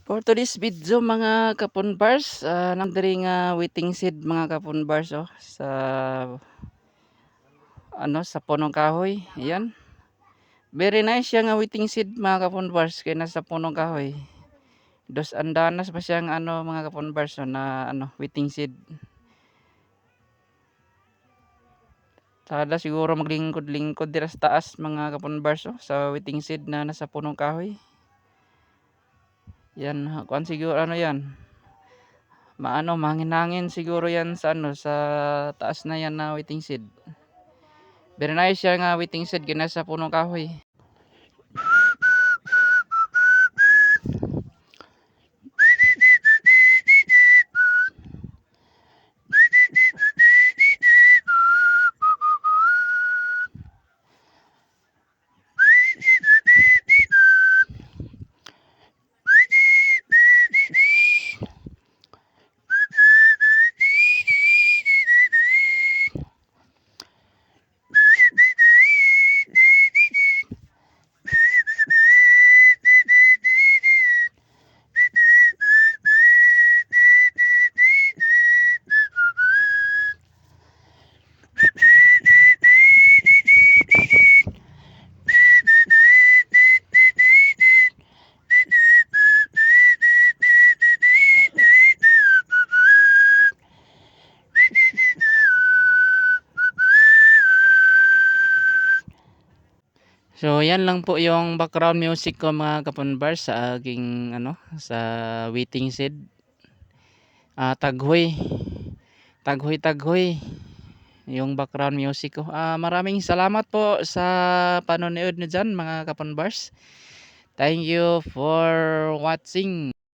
For today's video mga kapunbars, nandiri nga waiting seed mga kapunbars sa sa punong kahoy. Ayan. Very nice siya nga waiting seed mga kapunbars kay nasa punong kahoy. Dos andanas pa siyang mga kapunbars na waiting seed. Sada siguro maglingkod-lingkod dira sa taas mga kapunbars sa waiting seed na nasa punong kahoy. Yan, kuan siguro yan. Mangin-hangin siguro yan sa taas na yan na waiting seed. Very nice siya nga waiting seed gina sa punong kahoy. So yan lang po yung background music ko mga kapunbars sa aking sa waiting seed. Taghoy. Taghoy yung background music ko. Maraming salamat po sa panonood niyo dyan mga kapunbars. Thank you for watching.